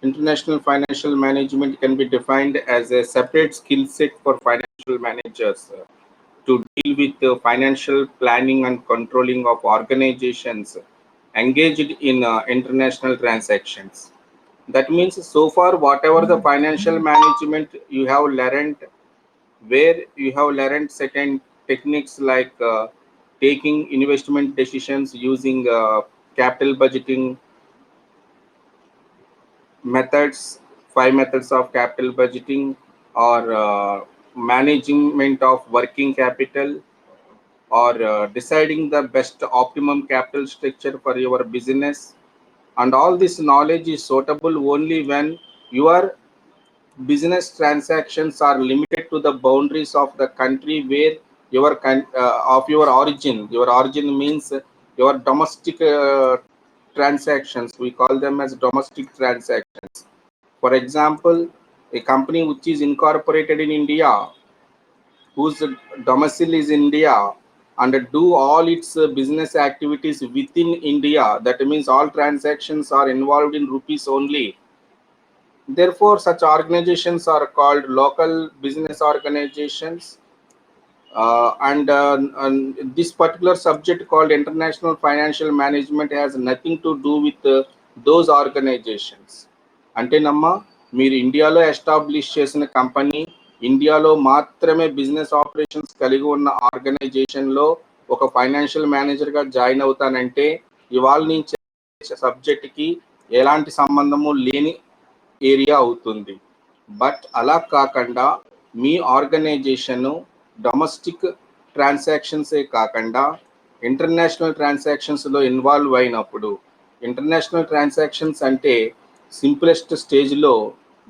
International financial management can be defined as a separate skill set for financial managers to deal with the financial planning and controlling of organizations engaged in international transactions. That means so far whatever the financial management you have learned, where you have learned certain techniques like taking investment decisions using capital budgeting methods, 5 methods of capital budgeting, or management of working capital, or deciding the best optimum capital structure for your business. And all this knowledge is suitable only when your business transactions are limited to the boundaries of the country where of your origin. Your origin means your domestic transactions. We call them as domestic transactions. For example, a company which is incorporated in India, whose domicile is India, and do all its business activities within India. That means all transactions are involved in rupees only. Therefore, such organizations are called local business organizations. And this particular subject called international financial management has nothing to do with those organizations. అంటేనమ్మా, మీరు ఇండియాలో establish చేసిన company, ఇండియాలో మాత్రమే business operations కలిగి ఉన్న ఆర్గనైజేషన్లో ఒక financial మేనేజర్గా జాయిన్ అవుతానంటే ఇవాళ నుంచి సబ్జెక్ట్కి ఎలాంటి సంబంధము లేని ఏరియా అవుతుంది. బట్ అలా కాకుండా మీ ఆర్గనైజేషన్ డొమెస్టిక్ ట్రాన్సాక్షన్సే కాకుండా ఇంటర్నేషనల్ ట్రాన్సాక్షన్స్లో ఇన్వాల్వ్ అయినప్పుడు, ఇంటర్నేషనల్ ట్రాన్సాక్షన్స్ అంటే సింపులెస్ట్ స్టేజ్లో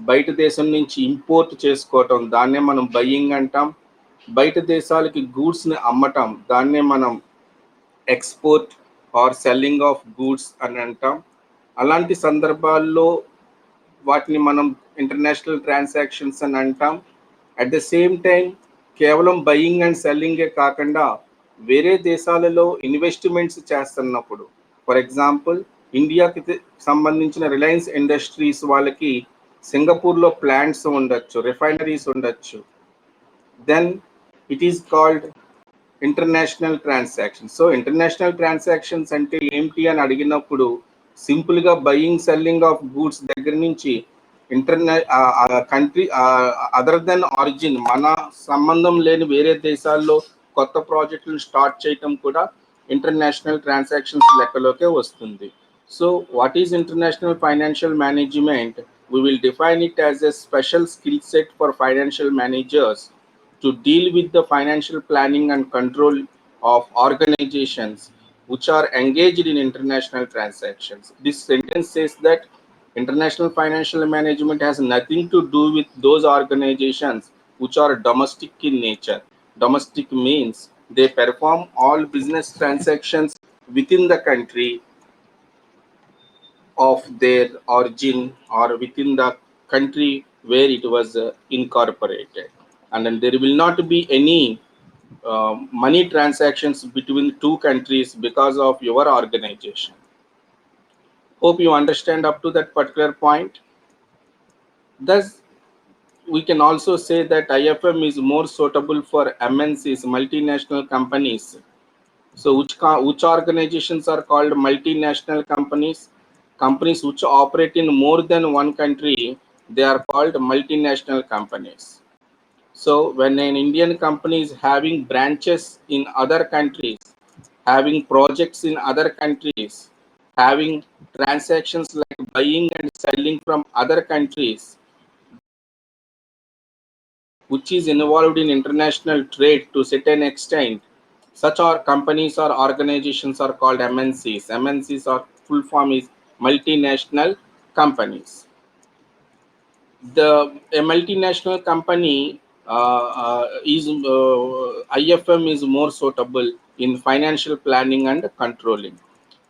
బయట దేశం నుంచి ఇంపోర్ట్ చేసుకోవటం, దాన్నే మనం బయ్యింగ్ అంటాం. బయట దేశాలకి గూడ్స్ని అమ్మటం, దాన్నే మనం export or selling of goods అని అంటాం. అలాంటి సందర్భాల్లో వాటిని మనం ఇంటర్నేషనల్ ట్రాన్సాక్షన్స్ అని అంటాం. అట్ ద సేమ్ టైం కేవలం బయింగ్ అండ్ సెల్లింగే కాకుండా వేరే దేశాలలో ఇన్వెస్ట్మెంట్స్ చేస్తున్నప్పుడు, ఫర్ ఎగ్జాంపుల్ ఇండియాకి సంబంధించిన రిలయన్స్ ఇండస్ట్రీస్ వాళ్ళకి సింగపూర్లో ప్లాంట్స్ ఉండొచ్చు, రిఫైనరీస్ ఉండొచ్చు. Then it is called international transactions. So international transactions అంటే ఏంటి అని అడిగినప్పుడు సింపుల్గా బయింగ్ సెల్లింగ్ ఆఫ్ గూడ్స్ దగ్గర నుంచి కంట్రీ అదర్ దెన్ ఆరిజిన్, మన సంబంధం లేని వేరే దేశాల్లో కొత్త ప్రాజెక్టులను స్టార్ట్ చేయటం కూడా ఇంటర్నేషనల్ ట్రాన్సాక్షన్స్ లెక్కలోకే వస్తుంది. So what is international financial management? We will define it as a special skill set for financial managers to deal with the financial planning and control of organizations which are engaged in international transactions. This sentence says that international financial management has nothing to do with those organizations which are domestic in nature. Domestic means they perform all business transactions within the country of their origin or within the country where it was incorporated. And then there will not be any money transactions between two countries because of your organization. Hope you understand up to that particular point. Thus, we can also say that IFM is more suitable for MNCs, multinational companies. So which organizations are called multinational companies? Companies which operate in more than one country, they are called multinational companies. So when an Indian company is having branches in other countries, having projects in other countries, having transactions like buying and selling from other countries, which is involved in international trade to certain extent, such are companies or organizations are called MNCs. MNCs are full form is multinational companies. A multinational company is IFM is more suitable in financial planning and controlling.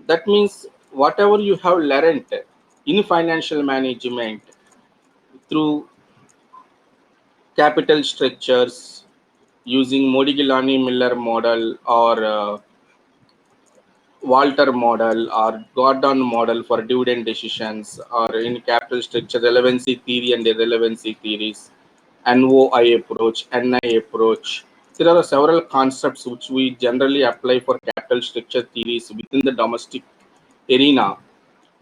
That means whatever you have learned in financial management through capital structures using Modigliani Miller model or Walter model or Gordon model for dividend decisions, or in capital structure relevancy theory and irrelevancy theories, NOI approach, NI approach. There are several concepts which we generally apply for capital structure theories within the domestic arena.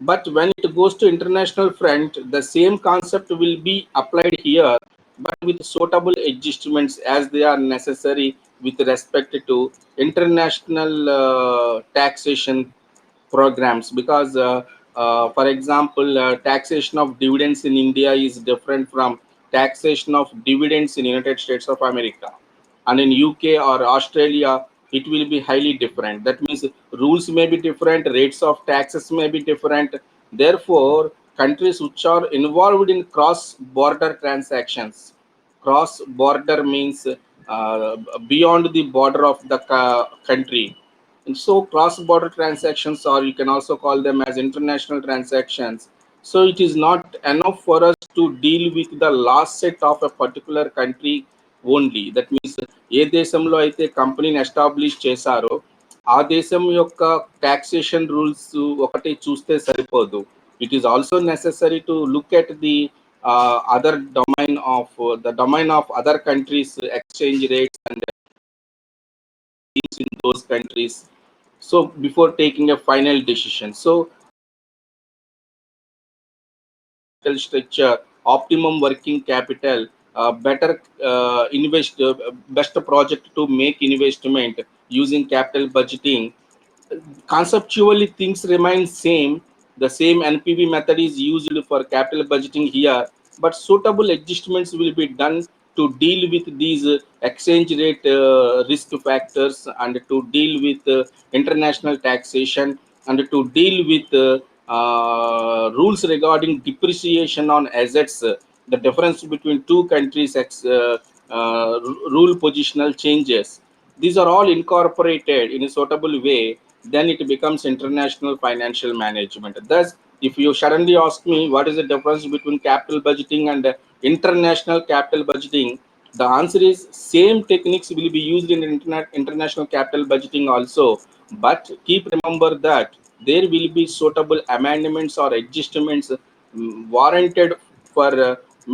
But when it goes to international front, the same concept will be applied here, but with suitable adjustments as they are necessary with respect to international taxation programs. Because, for example, taxation of dividends in India is different from taxation of dividends in United States of America, and in UK or Australia it will be highly different. That means rules may be different, rates of taxes may be different. Therefore, countries which are involved in cross border transactions, cross border means beyond the border of the country. And so cross border transactions, or you can also call them as international transactions. So it is not enough for us to deal with the last set of a particular country only. That means ఏ దేశంలో అయితే కంపెనీని establish చేశారో ఆ దేశం యొక్క taxation rules ఒకటి చూస్తే సరిపోదు. It is also necessary to look at the other domain of the domain of other countries exchange rates and in those countries, so before taking a final decision. So capital structure, optimum working capital, better best project to make investment using capital budgeting. Conceptually things remain same. The same NPV method is used for capital budgeting here, but suitable adjustments will be done to deal with these exchange rate risk factors, and to deal with international taxation, and to deal with rules regarding depreciation on assets, the difference between two countries rule positional changes. These are all incorporated in a suitable way, then it becomes international financial management. Thus, if you suddenly ask me what is the difference between capital budgeting and international capital budgeting, the answer is same techniques will be used in international capital budgeting also. But keep remember that there will be suitable amendments or adjustments warranted for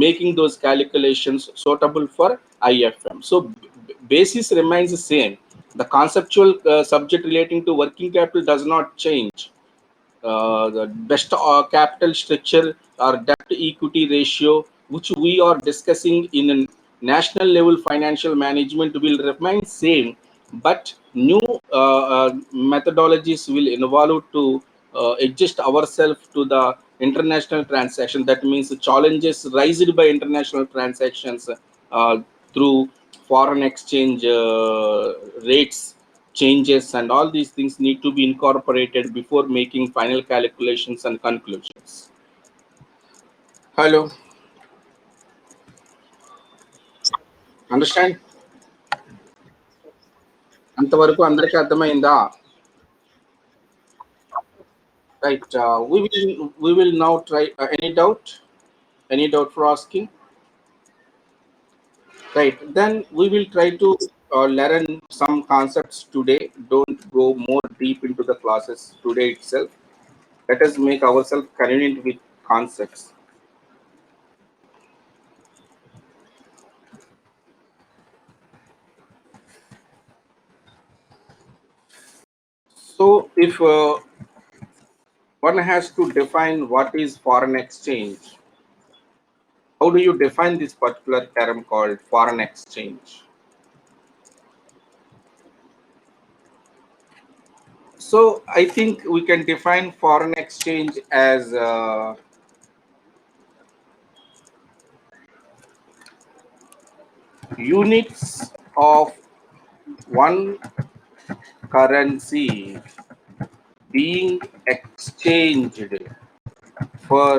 making those calculations suitable for IFM. So basis remains the same. The conceptual subject relating to working capital does not change. The best capital structure or debt equity ratio, which we are discussing in a national level financial management, will remain same, but new methodologies will involve to adjust ourselves to the international transaction. That means challenges raised by international transactions through foreign exchange rates changes, and all these things need to be incorporated before making final calculations and conclusions. Hello, understand? అంతవరకు అందరికీ అర్థమైందా? Right. We will now try. Any doubt? Any doubt for asking? Right. Then we will try to learn some concepts today. Don't go more deep into the classes today itself. Let us make ourselves convenient with concepts. So, if one has to define what is foreign exchange, how do you define this particular term called foreign exchange? So I think we can define foreign exchange as units of one currency being exchanged for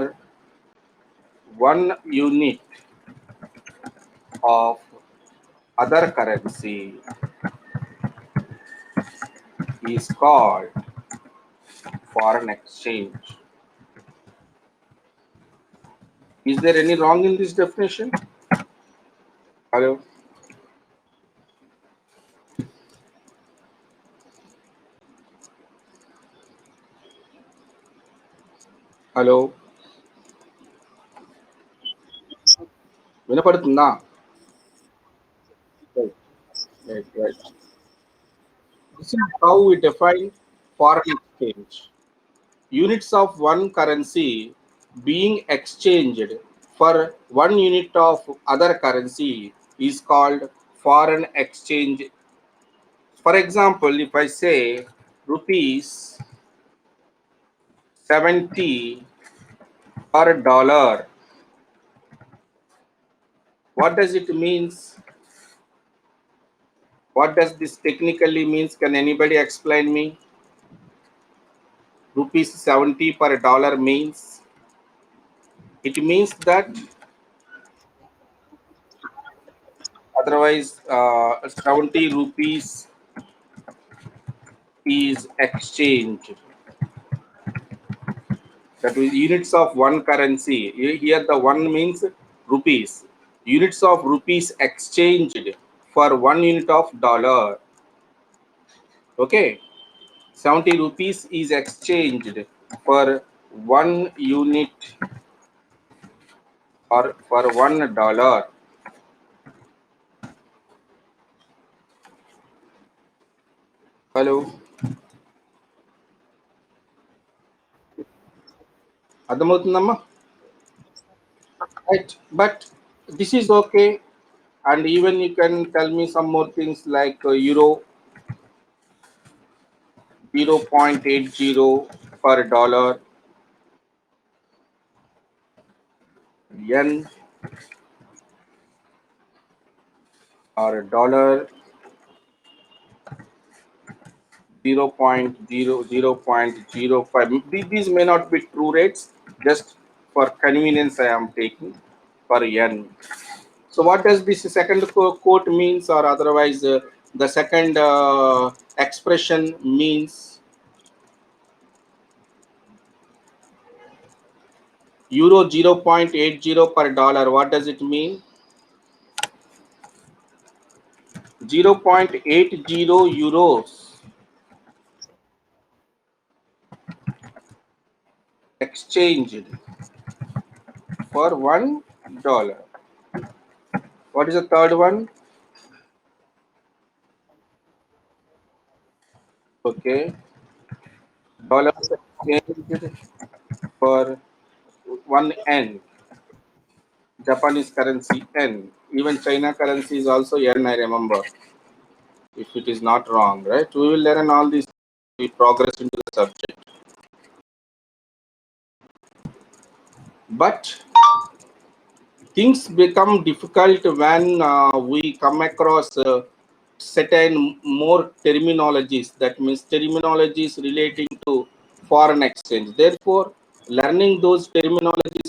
one unit of other currency is called foreign exchange. Is there any wrong in this definition? Hello? Hello, వినపడుతుందా? Right, right, right. This is how we define foreign exchange. Units of one currency being exchanged for one unit of other currency is called foreign exchange. For example, if I say rupees 70 per dollar, what does it means? What does this technically means? Can anybody explain me? Rupees 70 per dollar means? It means that otherwise 70 rupees is exchanged. That is units of one currency. Here the one means rupees. Units of rupees exchanged for 1 unit of dollar. Okay. 70 rupees is exchanged for 1 unit or for $1. Hello. అర్థమవుతుందమ్మా? Right. But this is okay. And even you can tell me some more things like euro 0.80 per dollar, yen or dollar 0.05. These may not be true rates, just for convenience I am taking per yen. So what does this second quote means, or otherwise the second expression means? Euro 0.80 per dollar. What does it mean? 0.80 euros exchanged for $1. What is the third one? Okay, dollars exchanged for 1 yen. Japanese currency yen. Even China currency is also yen, I remember. If it is not wrong, right? We will learn all these. We progress into the subject. But things become difficult when we come across certain more terminologies. That means terminologies relating to foreign exchange. Therefore, learning those terminologies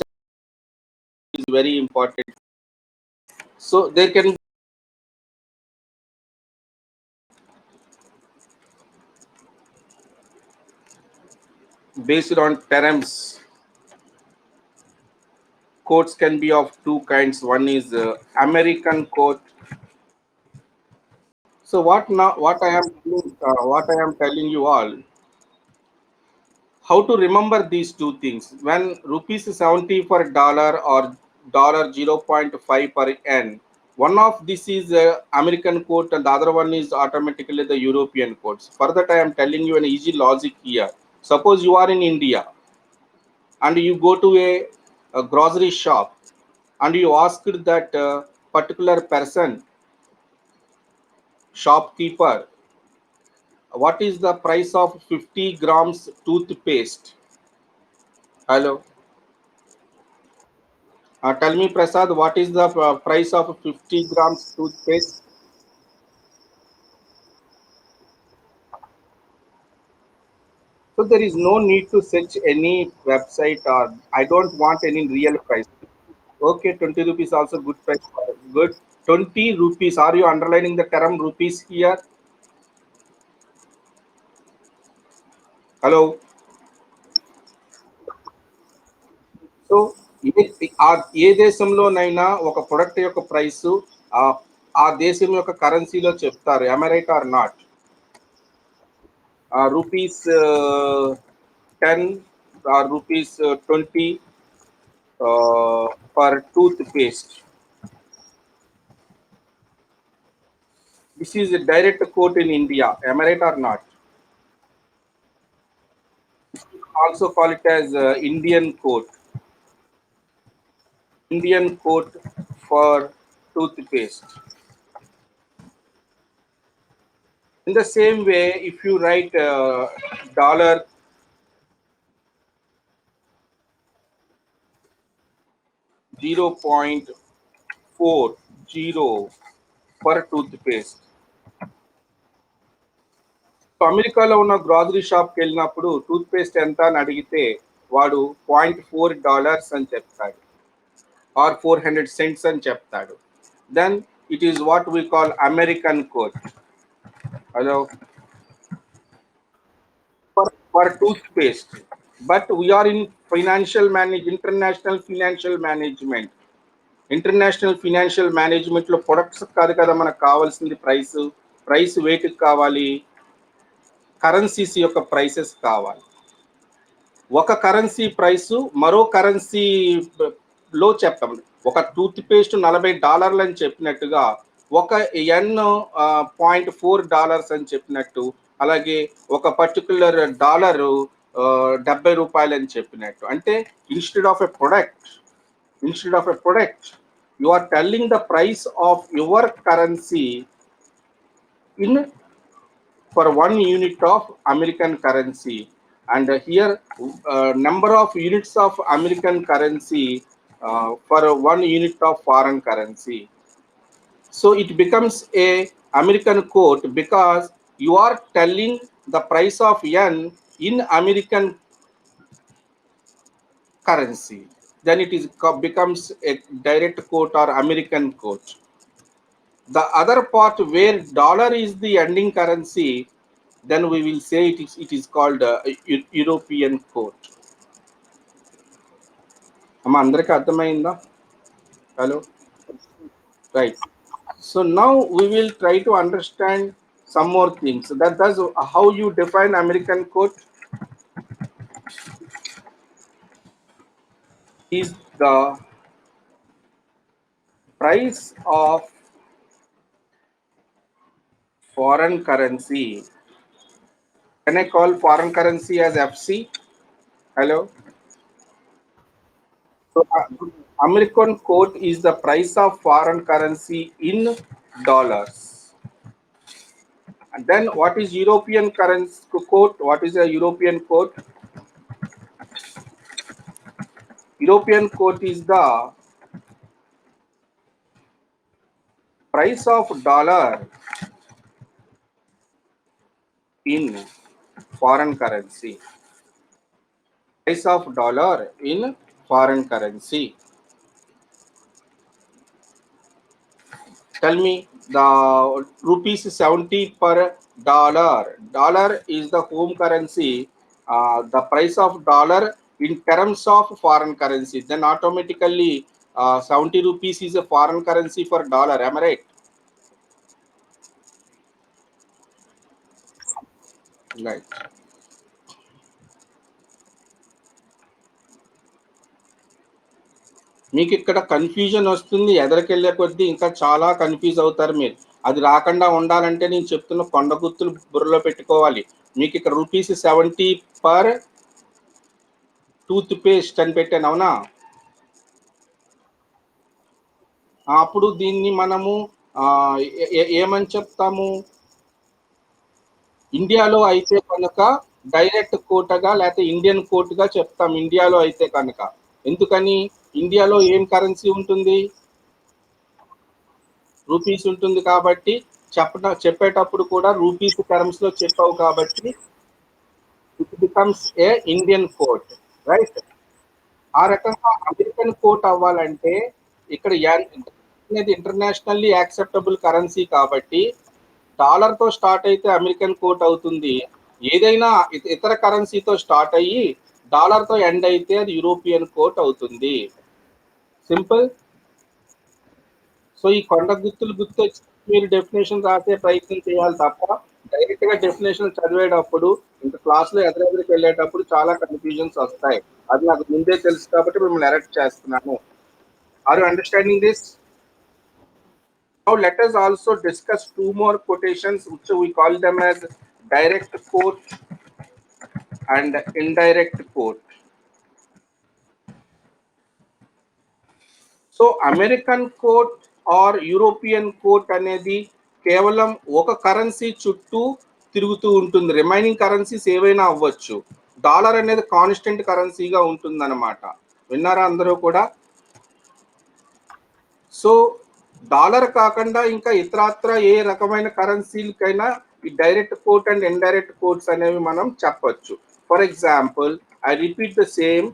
is very important. So there can based on terms. Quotes can be of two kinds. One is American quote. So what I am telling you all, how to remember these two things. When rupees 70 per dollar or dollar 0.5 per yen, one of this is American quote and the other one is automatically the European quotes. For that, I am telling you an easy logic here. Suppose you are in India and you go to a grocery shop and you asked that particular person, shopkeeper, what is the price of 50 grams toothpaste? Hello. Tell me, Prasad, what is the price of 50 grams toothpaste? So there is no need to search any website, or I don't want any real price. Okay, 20 rupees also good price. Good. 20 rupees. Are you underlining the term rupees here? Hello. So ఏ దేశంలోనైనా ఒక product యొక్క price ఆ దేశం యొక్క కరెన్సీలో చెప్తారు. am I right or not? Rupees 10 are rupees 20 per toothpaste. This is a direct quote in India. Am I right or not? Also call it as Indian quote. Indian quote for toothpaste. In the same way, if you write dollar 0.40 per toothpaste. అమెరికాలో ఉన్న grocery షాప్కి వెళ్ళినప్పుడు toothpaste ఎంత అని అడిగితే వాడు $0.4 అని చెప్తాడు ఆర్ 400 cents అని చెప్తాడు. Then it is what we call American quote. Hello, for toothpaste, but we are in international financial management. International financial మేనేజ్మెంట్లో ప్రొడక్ట్స్ కాదు కదా మనకు కావాల్సింది, ప్రైస్ వెయిట్కి కావాలి, కరెన్సీస్ యొక్క ప్రైసెస్ కావాలి. ఒక కరెన్సీ ప్రైస్ మరో కరెన్సీలో చెప్తాం. ఒక టూత్పేస్ట్ $40 అని చెప్పినట్టుగా ఒక ఎన్ $0.4 అని చెప్పినట్టు, అలాగే ఒక పర్టికులర్ డాలరు $70 అని చెప్పినట్టు. అంటే instead of a product you are telling the price of your currency in for 1 unit of American currency, and here number of units of American currency for 1 unit of foreign currency. So it becomes a American quote because you are telling the price of yen in American currency. Then it becomes a direct quote or American quote. The other part where dollar is the ending currency, then we will say it is called European quote. అమ్మ అందరికీ అర్థమైందా? Hello, right. So now we will try to understand some more things. That's how you define American quote. Is the price of foreign currency. Can I call foreign currency as FC? Hello. So American quote is the price of foreign currency in dollars. And then what is European currency quote? What is a European quote? European quote is the price of dollar in foreign currency. Price of dollar in foreign currency. Tell me, the rupees 70 per dollar. Dollar is the home currency. The price of dollar in terms of foreign currency. Then automatically 70 rupees is a foreign currency for dollar. Am I right? Right. మీకు ఇక్కడ confusion వస్తుంది, ఎదరికెళ్ళే కొద్దీ ఇంకా చాలా confuse అవుతారు మీరు. అది రాకుండా ఉండాలంటే నేను చెప్తున్న కొండ గుర్తులు బుర్రలో పెట్టుకోవాలి. మీకు ఇక్కడ రూపీస్ 70 పర్ టూత్ పేస్ట్ అని పెట్టాను, అవునా? అప్పుడు దీన్ని మనము ఏమని చెప్తాము? ఇండియాలో అయితే కనుక డైరెక్ట్ కోటగా లేకపోతే ఇండియన్ కోట్గా చెప్తాం ఇండియాలో అయితే కనుక. ఎందుకని? ఇండియాలో ఏం కరెన్సీ ఉంటుంది? రూపీస్ ఉంటుంది కాబట్టి చెప్పేటప్పుడు కూడా రూపీస్ టర్మ్స్ లో చెప్పావు కాబట్టి it becomes a Indian quote, right? ఆ రకంగా అమెరికన్ కోట్ అవ్వాలంటే ఇక్కడ అనేది ఇంటర్నేషనల్లీ యాక్సెప్టబుల్ కరెన్సీ కాబట్టి డాలర్తో స్టార్ట్ అయితే అమెరికన్ కోట్ అవుతుంది. ఏదైనా ఇతర కరెన్సీతో స్టార్ట్ అయ్యి డాలర్తో ఎండ్ అయితే అది యూరోపియన్ కోట్ అవుతుంది. సింపుల్. సో ఈ కొండ గుర్తులు గుర్తొచ్చి మీరు డెఫినేషన్ రాసే ప్రయత్నం చేయాలి తప్ప డైరెక్ట్ గా డెఫినేషన్ చదివేటప్పుడు ఇంకా క్లాస్ లో ఎదురెదురుకి వెళ్ళేటప్పుడు చాలా కన్ఫ్యూజన్స్ వస్తాయి. అది నాకు ముందే తెలుసు కాబట్టి మిమ్మల్ని అరెక్ట్ చేస్తున్నాను. Are you understanding this? Now let us also discuss two more quotations which we call them as direct quote and indirect quote. So American quote or European quote అనేది కేవలం ఒక కరెన్సీ చుట్టూ తిరుగుతూ ఉంటుంది. రిమైనింగ్ కరెన్సీస్ ఏవైనా అవ్వచ్చు. Dollar అనేది constant కరెన్సీగా ఉంటుందన్నమాట. విన్నారా అందరూ కూడా? సో డాలర్ కాకుండా ఇంకా ఇతరత్ర ఏ రకమైన కరెన్సీలకైనా ఈ direct quote and indirect quotes అనేవి మనం చెప్పొచ్చు. For example, I repeat the same,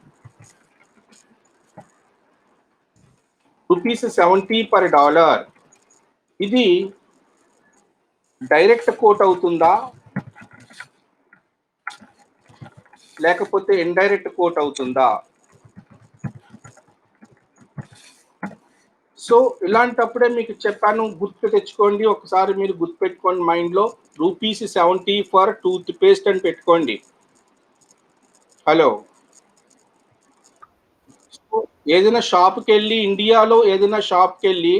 ₹70 per dollar. ఇది డైరెక్ట్ కోట్ అవుతుందా లేకపోతే ఇండైరెక్ట్ కోట్ అవుతుందా? సో ఇలాంటప్పుడే మీకు చెప్పాను, గుర్తు తెచ్చుకోండి. ఒకసారి మీరు గుర్తు పెట్టుకోండి మైండ్లో. ₹70 ఫర్ టూత్ పేస్ట్ అని పెట్టుకోండి. హలో, ఏదైనా షాప్కి వెళ్ళి, ఇండియాలో ఏదైనా షాప్కి వెళ్ళి,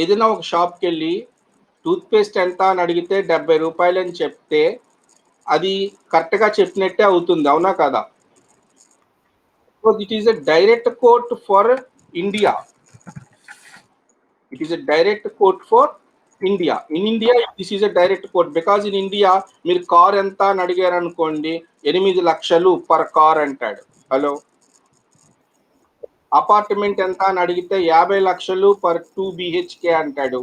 ఏదైనా ఒక షాప్కి వెళ్ళి టూత్ పేస్ట్ ఎంత అని అడిగితే ₹70 అని చెప్తే అది కరెక్ట్గా చెప్పినట్టే అవుతుంది, అవునా కదా? So it is a direct quote for India. It is a direct quote for India. In India, this is a direct quote because in India, మీరు కార్ ఎంత అని అడిగారు అనుకోండి, 8 లక్షలు పర్ కార్ అంటాడు. హలో, అపార్ట్మెంట్ ఎంత అని అడిగితే 50 లక్షలు పర్ 2 BHK అంటాడు.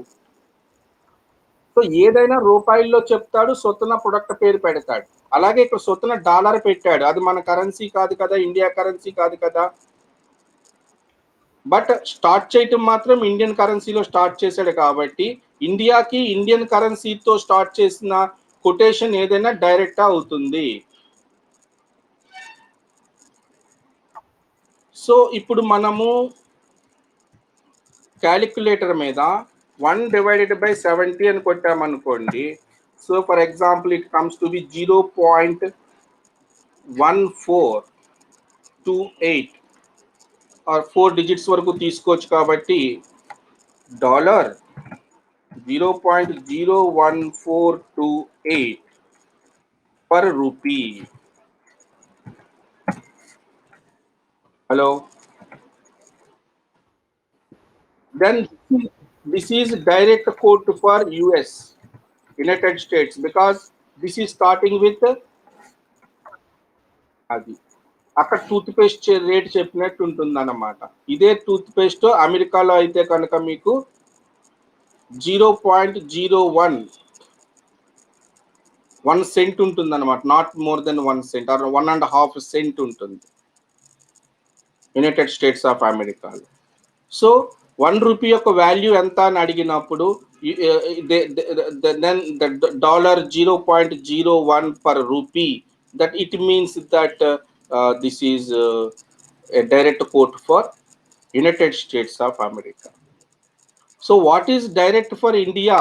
సో ఏదైనా రూపాయల్లో చెప్తాడు, సొత్తున ప్రొడక్ట్ పేరు పెడతాడు. అలాగే ఇక్కడ సొత్తున డాలర్ పెట్టాడు, అది మన కరెన్సీ కాదు కదా, ఇండియా కరెన్సీ కాదు కదా. బట్ స్టార్ట్ చేయటం మాత్రం ఇండియన్ కరెన్సీలో స్టార్ట్ చేశాడు కాబట్టి ఇండియాకి ఇండియన్ కరెన్సీతో స్టార్ట్ చేసిన కొటేషన్ ఏదైనా డైరెక్ట్ అవుతుంది. సో ఇప్పుడు మనము క్యాలిక్యులేటర్ మీద 1/70 అని కొట్టామనుకోండి. So for example it comes to be 0.1428 or 4 digits వరకు తీసుకోవచ్చు కాబట్టి dollar 0.01428 per rupee. Hello. Then this is direct quote for US, United States, because this is starting with అది అక్కడ టూత్ పేస్ట్ రేట్ చెప్పినట్టు ఉంటుంది అన్నమాట. ఇదే టూత్ పేస్ట్ అమెరికాలో అయితే కనుక మీకు 0.01 సెంట్ ఉంటుంది అనమాట. Not more than 1 cent or 1.5 cent ఉంటుంది యునైటెడ్ స్టేట్స్ ఆఫ్ అమెరికాలో. సో ₹1 యొక్క వాల్యూ ఎంత అని అడిగినప్పుడు then dollar 0.01 per rupee, that it means that this is a direct quote for United States of America. So what is direct for India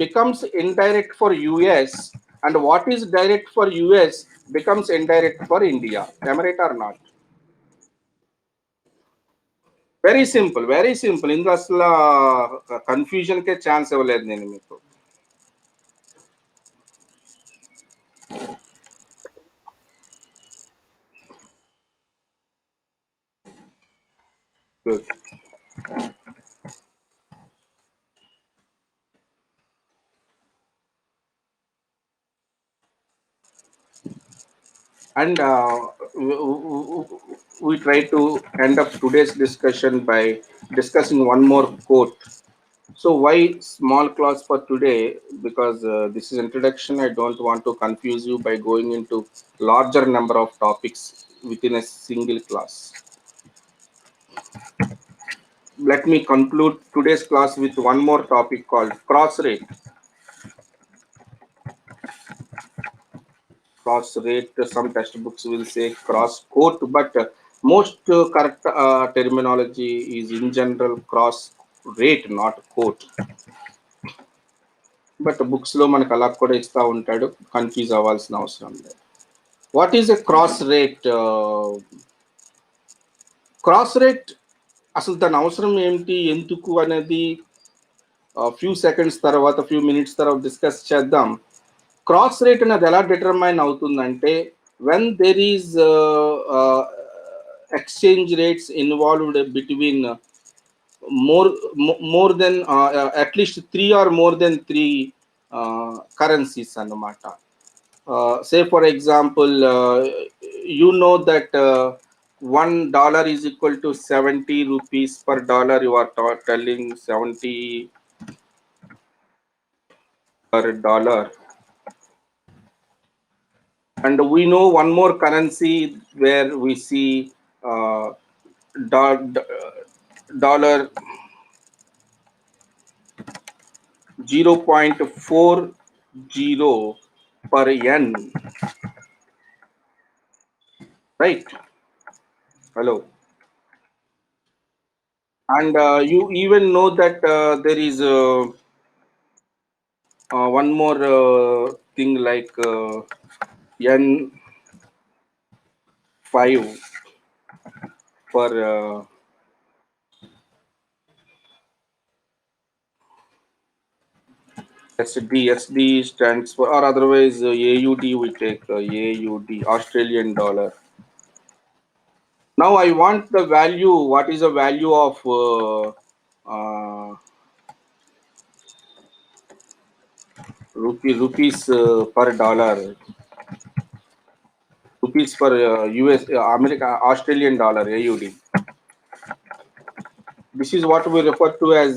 becomes indirect for US, and what is direct for US becomes indirect for India. Am I right or not? Very simple, very simple. ఇందులో అసలు కన్ఫ్యూజన్కే chance ఇవ్వలేదు నేను మీకు. Good. And we try to end up today's discussion by discussing one more quote. So why small class for today? Because this is introduction. I don't want to confuse you by going into larger number of topics within a single class. Let me conclude today's class with one more topic called cross rate. Cross rate, some textbooks will say cross quote, but most correct terminology is in general cross rate, not quote. But బుక్స్లో మనకు అలా కూడా ఇస్తూ ఉంటాడు, confuse అవ్వాల్సిన అవసరం లేదు. What is a cross rate? Cross rate అసలు దాని అవసరం ఏమిటి, ఎందుకు అనేది ఫ్యూ సెకండ్స్ తర్వాత, ఫ్యూ మినిట్స్ తర్వాత డిస్కస్ చేద్దాం. క్రాస్ రేట్ అనేది ఎలా డిటర్మైన్ అవుతుందంటే, when there is exchange rates involved between more than at least three or more than three currencies అన్నమాట. Say for example, you know that $1 is equal to 70 rupees per dollar. You are telling 70 per dollar. And we know one more currency where we see uh, dollar 0.40 per yen, right? Hello. And you even know that there is one more thing like N5 for SD stands for, or otherwise AUD, we take AUD, Australian dollar. Now I want the value. What is the value of rupees per dollar? Rupees per US America Australian dollar AUD. This is what we refer to as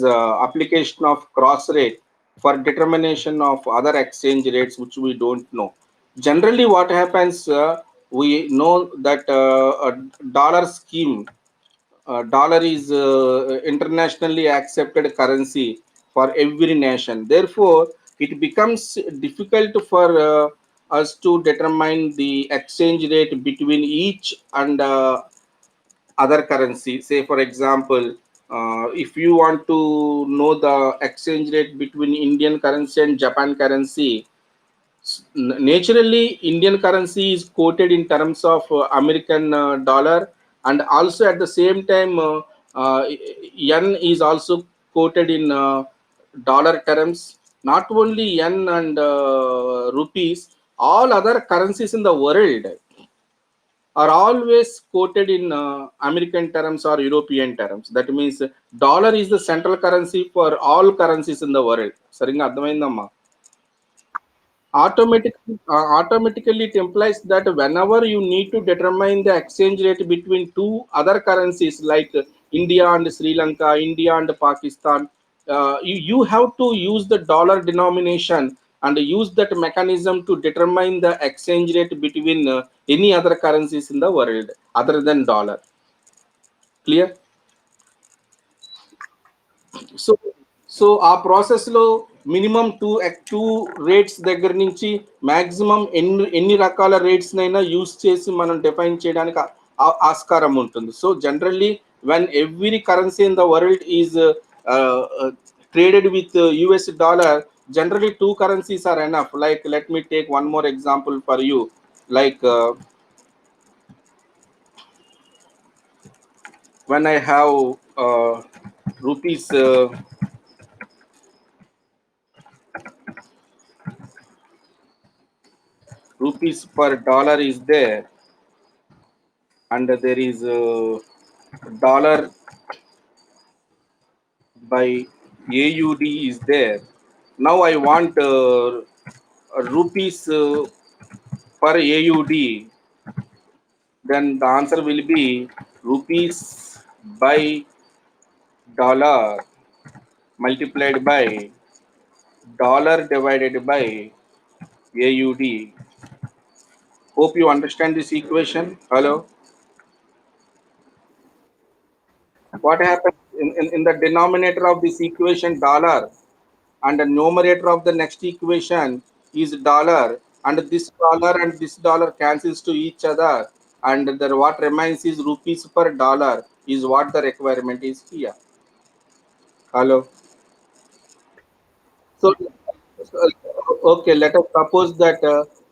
application of cross rate for determination of other exchange rates which we don't know. Generally, what happens, we know that a dollar scheme, dollar is internationally accepted currency for every nation. Therefore, it becomes difficult for us to determine the exchange rate between each and other currency. Say for example, if you want to know the exchange rate between Indian currency and Japan currency, naturally Indian currency is quoted in terms of American dollar, and also at the same time yen is also quoted in dollar terms. Not only yen and rupees, all other currencies in the world are always quoted in American terms or European terms. That means dollar is the central currency for all currencies in the world. సరిగ్గా అర్థమైందమ్మా? Automatically it implies that whenever you need to determine the exchange rate between two other currencies like India and Sri Lanka, India and Pakistan, you have to use the dollar denomination and use that mechanism to determine the exchange rate between any other currencies in the world other than dollar. Clear? So so ఆ ప్రాసెస్లో minimum two rates దగ్గర నుంచి maximum ఎన్ని రకాల రేట్స్నైనా use చేసి మనం define చేయడానికి ఆస్కారం ఉంటుంది. So generally when every currency in the world is traded with US dollar, generally two currencies are enough. Like let me take one more example for you. Like when I have rupees rupees per dollar is there, and there is dollar by AUD is there. Now I want rupees per AUD. Then the answer will be rupees by dollar multiplied by dollar divided by AUD. Hope you understand this equation. Hello. What happens in the denominator of this equation, dollar, and the numerator of the next equation is dollar, and this dollar cancels to each other, and the what remains is rupees per dollar is what the requirement is here. Hello. So Okay, let us suppose that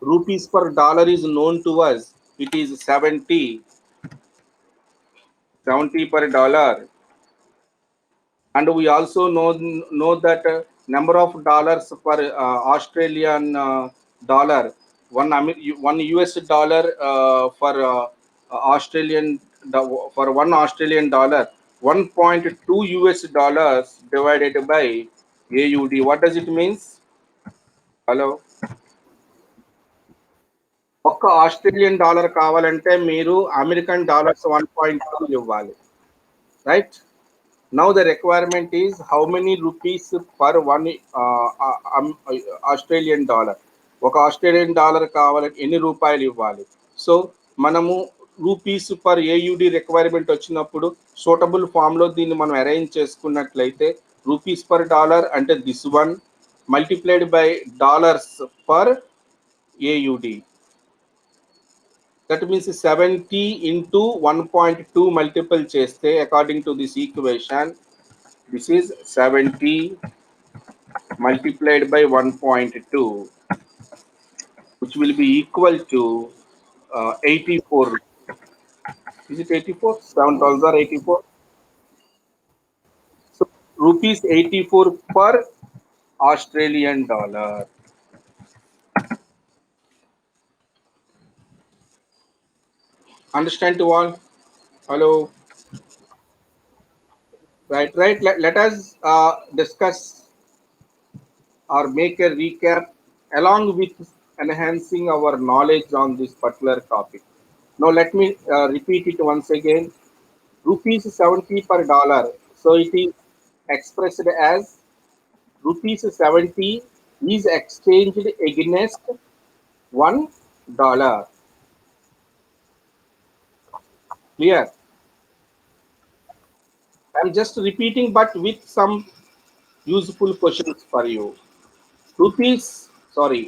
rupees per dollar is known to us. It is 70 per dollar, and we also know that number of dollars per Australian dollar, one US dollar for Australian for one Australian dollar, 1.2 US dollars divided by AUD. What does it means? Hello. ఒక్క Australian dollar కావాలంటే మీరు American dollars 1.2 ఇవ్వాలి, right? Now the requirement is how many rupees per one Australian dollar. ఒక Australian dollar కావాలంటే ఎన్ని రూపాయలు ఇవ్వాలి? సో మనము రూపీస్ పర్ ఏయుడి రిక్వైర్మెంట్ వచ్చినప్పుడు సూటబుల్ ఫామ్లో దీన్ని మనం అరేంజ్ చేసుకున్నట్లయితే రూపీస్ పర్ డాలర్ అంటే this one multiplied by dollars per AUD. That means 70 into 1.2 multiple cheste according to this equation. This is 70 multiplied by 1.2, which will be equal to 84. Is it 84? 7 dollars or 84? So rupees 84 per Australian dollar. Understand to all? Hello. Right. Let us discuss or make a recap along with enhancing our knowledge on this particular topic. Now let me repeat it once again. Rupees 70 per dollar. So it is expressed as rupees 70 is exchanged against $1. Clear? I'm just repeating but with some useful questions for you. Rupees, sorry,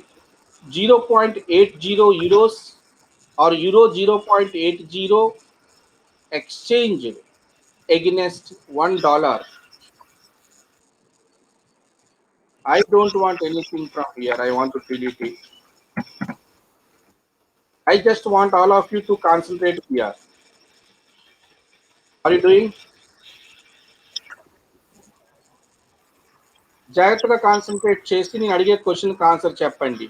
0.80 euros or euro 0.80 exchanged against $1. I don't want anything from here. I want to delete it. I just want all of you to concentrate here. Are you doing? జాగ్రత్తగా concentrate చేసి నేను అడిగే క్వశ్చన్కి answer చెప్పండి.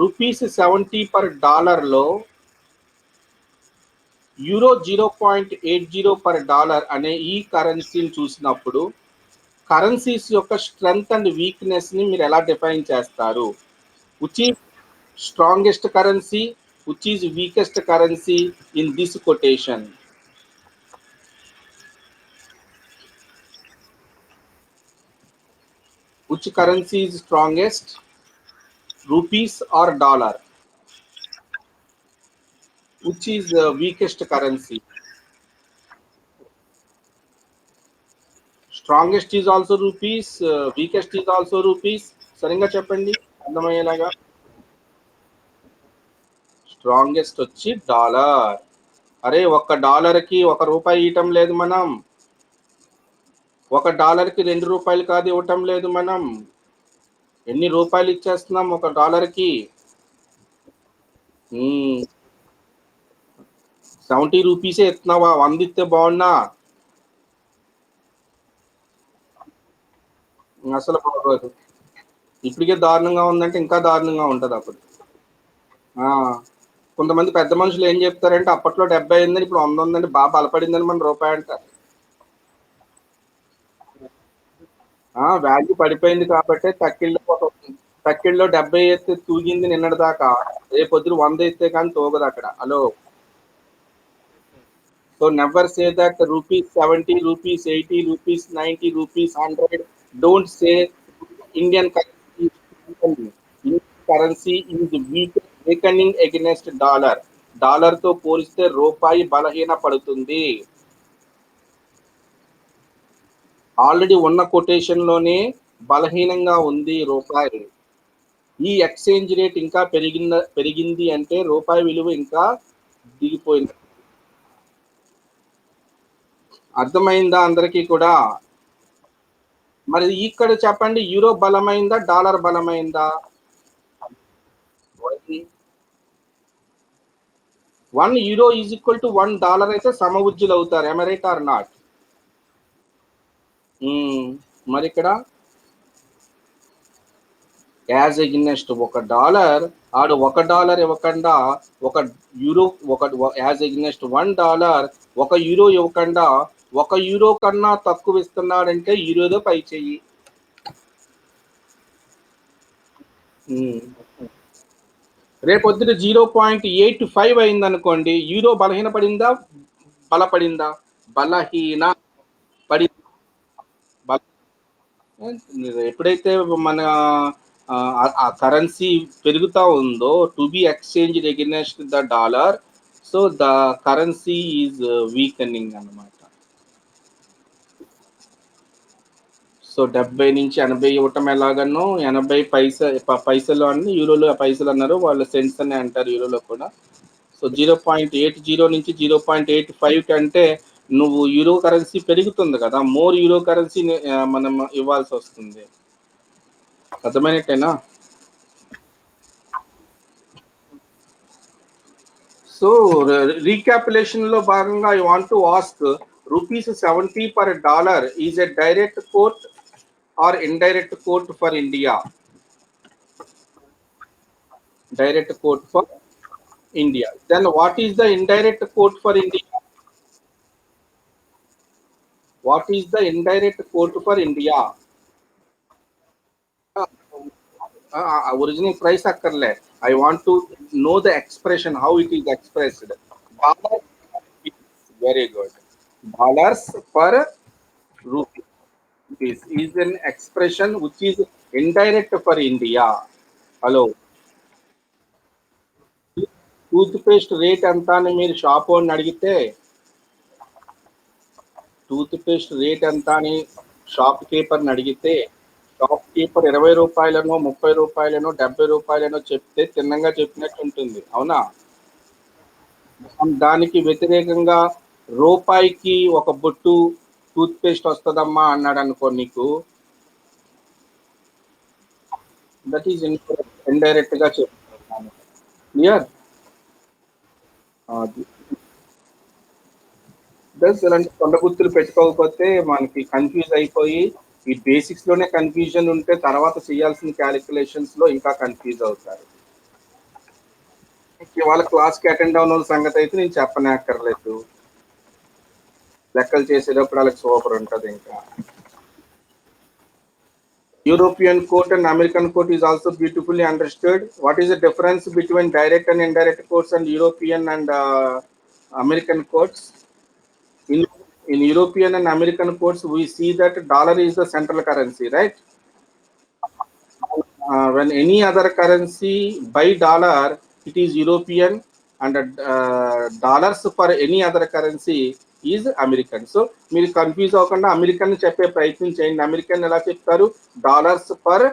Rupees 70 per డాలర్లో euro 0.80 per dollar అనే ఈ కరెన్సీని చూసినప్పుడు కరెన్సీస్ యొక్క స్ట్రెంగ్త్ అండ్ వీక్నెస్ని మీరు ఎలా డిఫైన్ చేస్తారు? Which is strongest currency, which is weakest currency in this quotation? Which currency is strongest, rupees or dollar? Which is the weakest currency? Strongest is also rupees, weakest is also rupees. సరిగ్గా చెప్పండి అర్థమయ్యేలాగా. Strongest వచ్చి dollar. అరే ఒక్క డాలర్కి ₹1 ఇవ్వటం లేదు మనం. $1కి ₹2 కాదు ఇవ్వటం లేదు మనం. ఎన్ని రూపాయలు ఇచ్చేస్తున్నాం $1కి? 70 రూపీసే ఇస్తున్నావా? 100 ఇస్తే బాగున్నా? అసలు బాగోదు. ఇప్పటికే దారుణంగా ఉందంటే ఇంకా దారుణంగా ఉంటుంది అప్పుడు. కొంతమంది పెద్ద మనుషులు ఏం చెప్తారంటే అప్పట్లో 70 అయిందని ఇప్పుడు 100 ఉందని బాగా బలపడిందని మన రూపాయి అంటారు. వాల్యూ పడిపోయింది కాబట్టి తక్కిళ్ళలో 70 ఎత్తే తూగింది నిన్నటి దాకా, రేపు పొద్దున 100 ఎత్తే కానీ తూగదు అక్కడ. Hello. So never say that rupees 70, rupees 80, rupees 90, rupees 100. Don't say Indian currency is weakening against dollar. Dollar తో పోలిస్తే రూపాయి బలహీన పడుతుంది. ఆల్రెడీ ఉన్న కొటేషన్ లోనే బలహీనంగా ఉంది రూపాయి. ఈ ఎక్స్చేంజ్ రేట్ ఇంకా పెరిగింది అంటే రూపాయి విలువ ఇంకా దిగిపోయింది. అర్థమైందా అందరికీ కూడా? మరి ఇక్కడ చెప్పండి, euro బలమైందా, dollar బలమైందా? 1 euro is equal to $1 అయితే సమవుజ్జులు అవుతారు. am I right or not? మరి ఇక్కడ యాజ్ ఎగ్నెస్ట్ $1 ఆడు $1 ఇవ్వకుండా ఒక యూరో యాజ్ ఎగ్నెస్ట్ $1 1 euro ఇవ్వకుండా 1 euro కన్నా తక్కువ ఇస్తున్నాడంటే యూరోదో పై చెయ్యి. రేపొద్దున 0.85 అయిందనుకోండి, యూరో బలహీనపడిందా, బలపడిందా? బలహీన పడి ఎప్పుడైతే మన ఆ కరెన్సీ పెరుగుతా ఉందో, to be exchange against the dollar, so the currency is weakening అన్నమాట. సో 70 నుంచి 80 ఇవ్వటం ఎలాగనో, 80 పైసలు అని యూరోలో పైసలు అన్నారు, వాళ్ళు సెంట్స్ అని అంటారు యూరోలో కూడా. సో 0.80 నుంచి 0.85 కంటే నువ్వు యూరో కరెన్సీ పెరుగుతుంది కదా, మోర్ యూరో కరెన్సీ మనం ఇవ్వాల్సి వస్తుంది. అర్థమైనట్టేనా? సో రీక్యాపులేషన్ లో భాగంగా I want to ask, ₹70 per dollar is a direct quote or indirect quote for India? Direct quote for India. Then what is the indirect quote for India? What is the indirect quote for India? Original price akkarle. I want to know the expression, how it is expressed. Dollar, very good. Dollars per rupee. This is an expression which is indirect for India. Hello. Tooth rate ఎంత అని మీరు shop వాడిని అడిగితే, tooth paste rate ఎంత అని shop కీపర్ని అడిగితే, shop keeper ₹20, ₹30, ₹70 చెప్తే తిన్నంగా చెప్పినట్టు ఉంటుంది, అవునా? దానికి వ్యతిరేకంగా రూపాయికి ఒక బొట్టు టూత్ పేస్ట్ వస్తుందమ్మా అన్నాడు అనుకో నీకు, దట్ ఈస్ ఇండైరెక్ట్ గా చెప్తున్నాను. క్లియర్? ఇలాంటి కొండ గుర్తులు పెట్టుకోకపోతే మనకి కన్ఫ్యూజ్ అయిపోయి, ఈ బేసిక్స్ లోనే కన్ఫ్యూజన్ ఉంటే తర్వాత చేయాల్సిన క్యాలిక్యులేషన్స్ లో ఇంకా కన్ఫ్యూజ్ అవుతారు. ఇవాళ క్లాస్కి అటెండ్ అవున సంగతి అయితే నేను చెప్పనక్కర్లేదు, లెక్కలు చేసేటప్పుడు వాళ్ళకి సూపర్ ఉంటుంది. ఇంకా European quote and American quote is also beautifully understood. What is the difference between direct and indirect quotes and European and American quotes? In European and American courts, we see that dollar is the central currency, right? When any other currency by dollar, it is European, and dollars for any other currency is American. So మీరు confuse అవ్వకుండా American చెప్పే ప్రయత్నం చేయండి. American ఎలా చెప్తారు? Dollars per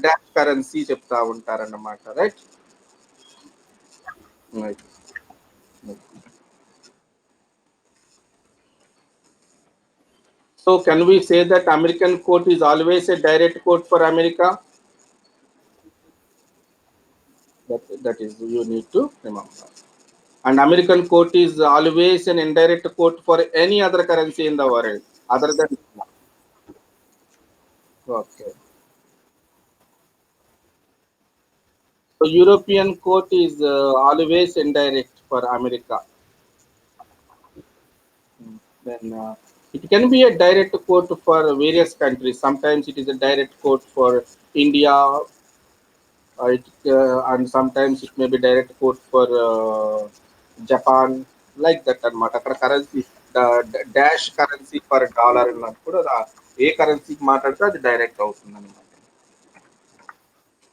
dash currency చెప్తా ఉంటారన్నమాట, right? So can we say that American court is always a direct court for America? That is, you need to remember. And American court is always an indirect court for any other currency in the world other than. Okay. So European court is always indirect for America. Then it can be a direct court for various countries. Sometimes it is a direct court for India, and sometimes it may be direct quote for Japan, like that అన్నమాట. అక్కడ currency dash currency per dollar ఉన్నప్పుడు ఏ కరెన్సీకి మాట్లాడితే అది direct అవుతుంది అనమాట.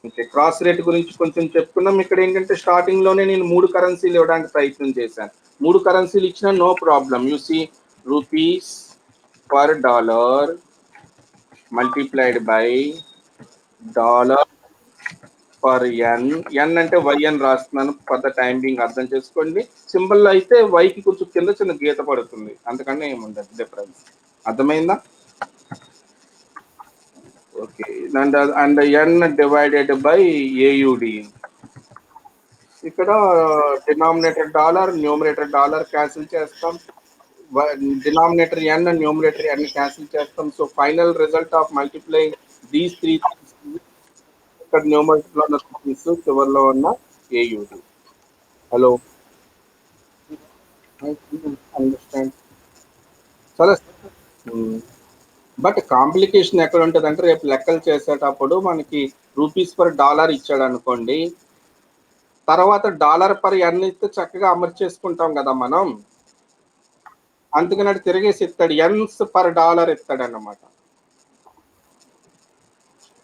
Okay, cross rate గురించి కొంచెం చెప్పుకున్నాం. ఇక్కడ ఏంటంటే స్టార్టింగ్ లోనే నేను 3 కరెన్సీలు ఇవ్వడానికి ప్రయత్నం చేశాను. 3 కరెన్సీలు ఇచ్చినా no problem. You see rupees per dollar multiplied by dollar for N అంటే వై అని రాస్తున్నాను ఫర్ ద టైం బీయింగ్, అర్థం చేసుకోండి. సింబల్ అయితే వైకి కొంచెం కింద చిన్న గీత పడుతుంది, అంతకన్నా ఏముండదు డిఫరెన్స్. అర్థమైందా? Okay. And N divided by AUD. ఇక్కడ denominator dollar, numerator dollar cancel చేస్తాం. Denominator N, numerator N cancel చేస్తాం. So final result of multiply these three ఇక్కడ న్యూమరేటర్ లో ఉన్న రూపీస్, చివరిలో ఉన్న ఏయుడి. Hello, understand? చాలా. బట్ కాంప్లికేషన్ ఎక్కడ ఉంటుంది అంటే రేపు లెక్కలు చేసేటప్పుడు మనకి రూపీస్ పర్ డాలర్ ఇచ్చాడు అనుకోండి, తర్వాత డాలర్ పర్ ఎన్ ఇస్తే చక్కగా అమర్చేసుకుంటాం కదా మనం. అందుకని అటు తిరిగేసి ఇస్తాడు, ఎన్స్ పర్ డాలర్ ఇస్తాడు అన్నమాట.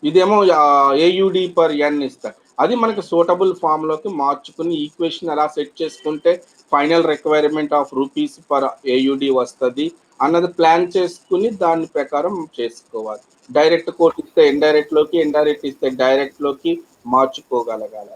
ఇదేమో ఏయుడి పర్ ఎన్ ఇస్తాడు. అది మనకి సూటబుల్ ఫామ్ లోకి మార్చుకుని ఈక్వేషన్ ఎలా సెట్ చేసుకుంటే final requirement of rupees per AUD వస్తుంది అన్నది ప్లాన్ చేసుకుని దాని ప్రకారం చేసుకోవాలి. డైరెక్ట్ కోట్ ఇస్తే ఇండైరెక్ట్ లోకి, ఇండైరెక్ట్ ఇస్తే డైరెక్ట్ లోకి మార్చుకోగలగాలి.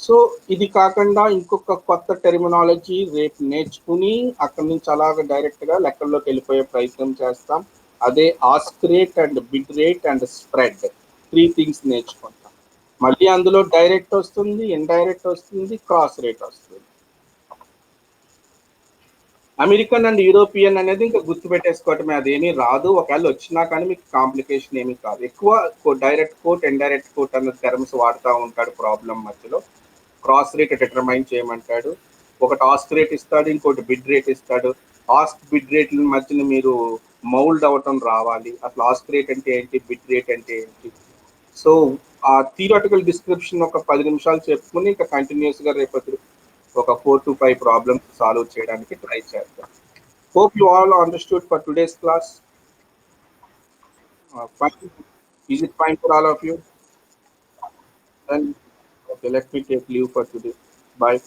సో ఇది కాకుండా ఇంకొక కొత్త టెర్మినాలజీ రేపు నేర్చుకుని అక్కడి నుంచి అలాగ డైరెక్ట్ గా లెక్కల్లోకి వెళ్ళిపోయే ప్రయత్నం చేస్తాం. అదే ask rate and bid rate and spread, 3 things నేర్చుకుంటాం. మళ్ళీ అందులో డైరెక్ట్ వస్తుంది, ఇండైరెక్ట్ వస్తుంది, క్రాస్ రేట్ వస్తుంది. అమెరికన్ అండ్ యూరోపియన్ అనేది ఇంకా గుర్తుపెట్టేసుకోవటమే, అదేమీ రాదు. ఒకవేళ వచ్చినా కానీ మీకు కాంప్లికేషన్ ఏమీ కాదు. ఎక్కువ డైరెక్ట్ కోట్, ఇండైరెక్ట్ కోట్ అన్న టర్మ్స్ వాడుతూ ఉంటాడు ప్రాబ్లం మధ్యలో. క్రాస్ రేట్ డిటర్మైన్ చేయమంటాడు. ఒకటి ఆస్క్ రేట్ ఇస్తాడు, ఇంకోటి బిడ్ రేట్ ఇస్తాడు. ఆస్క్ బిడ్ రేట్ల మధ్యన మీరు మౌల్డ్ అవటం రావాలి. అసలు ఆస్క్ రేట్ అంటే ఏంటి, బిడ్ రేట్ అంటే ఏంటి. సో ఆ థియరాటికల్ డిస్క్రిప్షన్ ఒక 10 నిమిషాలు చెప్పుకుని ఇంకా కంటిన్యూస్ గా రేపటి ఒక 4 to 5 ప్రాబ్లమ్స్ సాల్వ్ చేయడానికి ట్రై చేద్దాం. Hope you all understood for today's class. Fine. Is it fine for all of you? Then, okay, let me take leave for today. Bye.